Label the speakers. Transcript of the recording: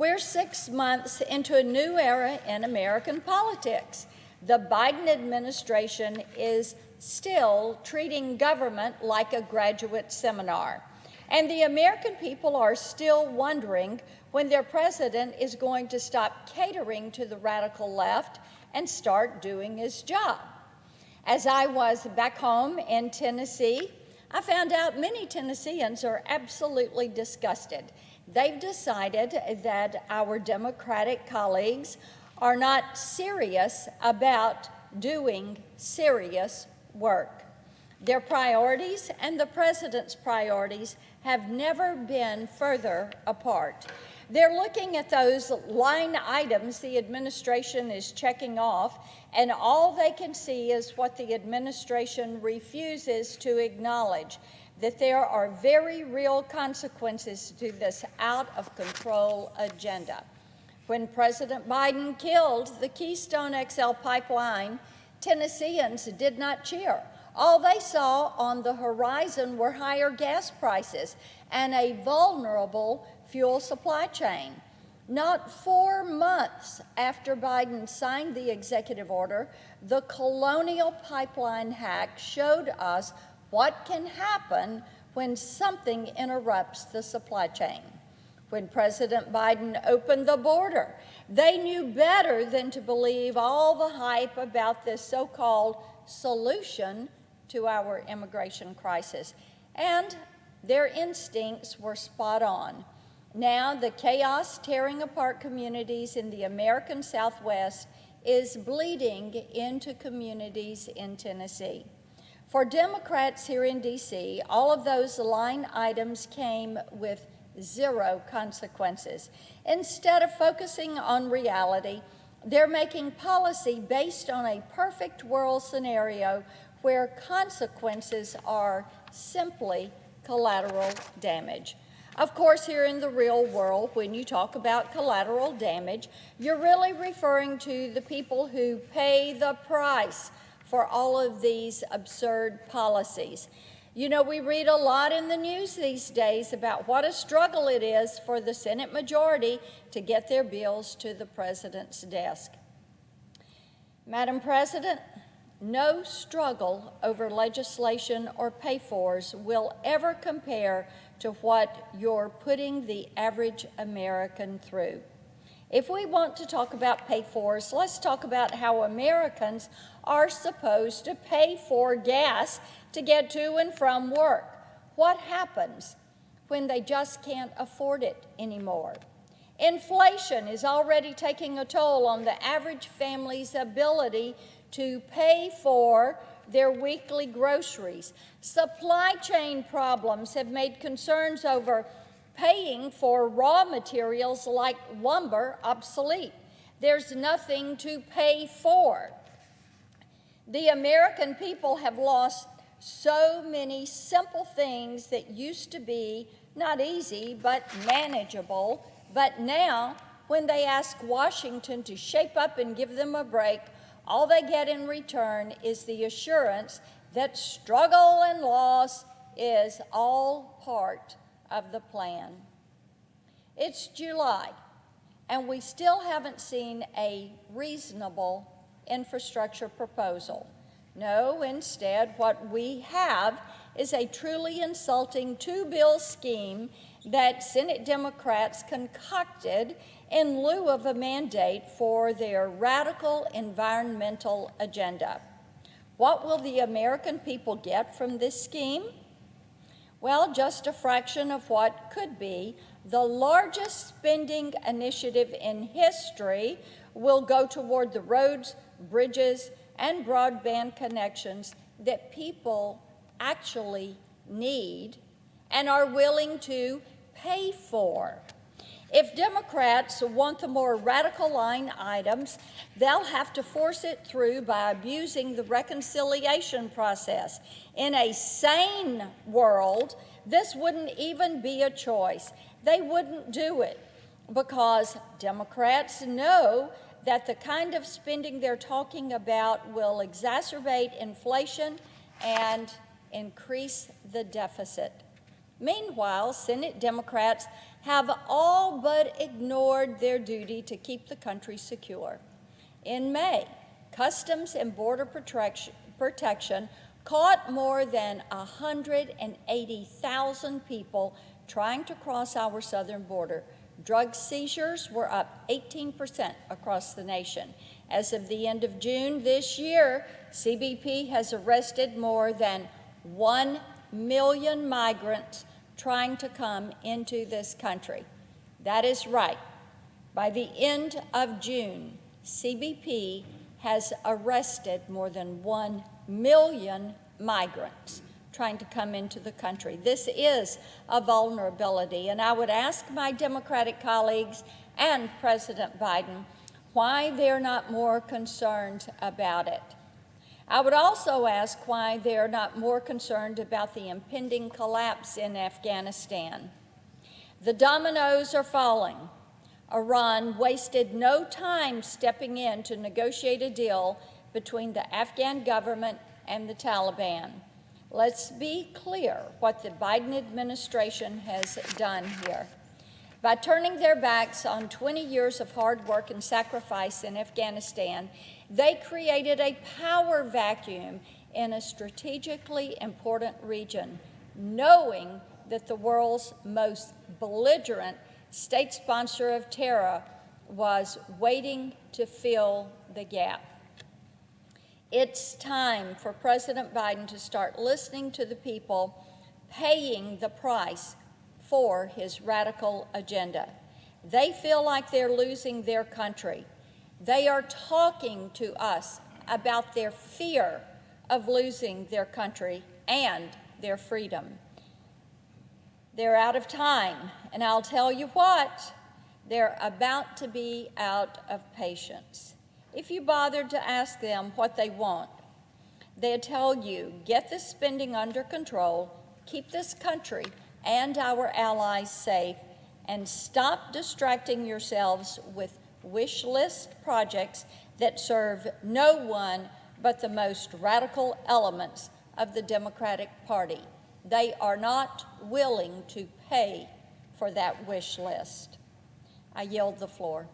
Speaker 1: We're 6 months into a new era in American politics. The Biden administration is still treating government like a graduate seminar. And the American people are still wondering when their president is going to stop catering to the radical left and start doing his job. As I was back home in Tennessee, I found out many Tennesseans are absolutely disgusted. They've decided that our Democratic colleagues are not serious about doing serious work. Their priorities and the president's priorities have never been further apart. They're looking at those line items the administration is checking off, and all they can see is what the administration refuses to acknowledge, that there are very real consequences to this out-of-control agenda. When President Biden killed the Keystone XL pipeline, Tennesseans did not cheer. All they saw on the horizon were higher gas prices and a vulnerable fuel supply chain. Not 4 months after Biden signed the executive order, the Colonial Pipeline hack showed us what can happen when something interrupts the supply chain. When President Biden opened the border, they knew better than to believe all the hype about this so-called solution to our immigration crisis. And their instincts were spot on. Now the chaos tearing apart communities in the American Southwest is bleeding into communities in Tennessee. For Democrats here in D.C., all of those line items came with zero consequences. Instead of focusing on reality, they're making policy based on a perfect world scenario where consequences are simply collateral damage. Of course, here in the real world, when you talk about collateral damage, you're really referring to the people who pay the price for all of these absurd policies. You know, we read a lot in the news these days about what a struggle it is for the Senate majority to get their bills to the president's desk. Madam President, no struggle over legislation or pay-fors will ever compare to what you're putting the average American through. If we want to talk about pay-fors, let's talk about how Americans are supposed to pay for gas to get to and from work. What happens when they just can't afford it anymore? Inflation is already taking a toll on the average family's ability to pay for their weekly groceries. Supply chain problems have made concerns over paying for raw materials like lumber obsolete. There's nothing to pay for. The American people have lost so many simple things that used to be not easy but manageable, but now when they ask Washington to shape up and give them a break, all they get in return is the assurance that struggle and loss is all part of the plan. It's July, and we still haven't seen a reasonable infrastructure proposal. No, instead, what we have is a truly insulting two-bill scheme that Senate Democrats concocted in lieu of a mandate for their radical environmental agenda. What will the American people get from this scheme? Well, just a fraction of what could be the largest spending initiative in history will go toward the roads, bridges, and broadband connections that people actually need and are willing to pay for. If Democrats want the more radical line items, they'll have to force it through by abusing the reconciliation process. In a sane world, this wouldn't even be a choice. They wouldn't do it because Democrats know that the kind of spending they're talking about will exacerbate inflation and increase the deficit. Meanwhile, Senate Democrats have all but ignored their duty to keep the country secure. In May, Customs and Border Protection caught more than 180,000 people trying to cross our southern border. Drug seizures were up 18% across the nation. As of the end of June this year, CBP has arrested more than 1 million migrants trying to come into this country. That is right. By the end of June, CBP has arrested more than 1 million migrants trying to come into the country. This is a vulnerability, and I would ask my Democratic colleagues and President Biden why they're not more concerned about it. I would also ask why they're not more concerned about the impending collapse in Afghanistan. The dominoes are falling. Iran wasted no time stepping in to negotiate a deal between the Afghan government and the Taliban. Let's be clear what the Biden administration has done here. By turning their backs on 20 years of hard work and sacrifice in Afghanistan, they created a power vacuum in a strategically important region, knowing that the world's most belligerent state sponsor of terror was waiting to fill the gap. It's time for President Biden to start listening to the people paying the price for his radical agenda. They feel like they're losing their country. They are talking to us about their fear of losing their country and their freedom. They're out of time, and I'll tell you what, they're about to be out of patience. If you bothered to ask them what they want, they'd tell you, get this spending under control, keep this country and our allies safe, and stop distracting yourselves with wish list projects that serve no one but the most radical elements of the Democratic Party. They are not willing to pay for that wish list. I yield the floor.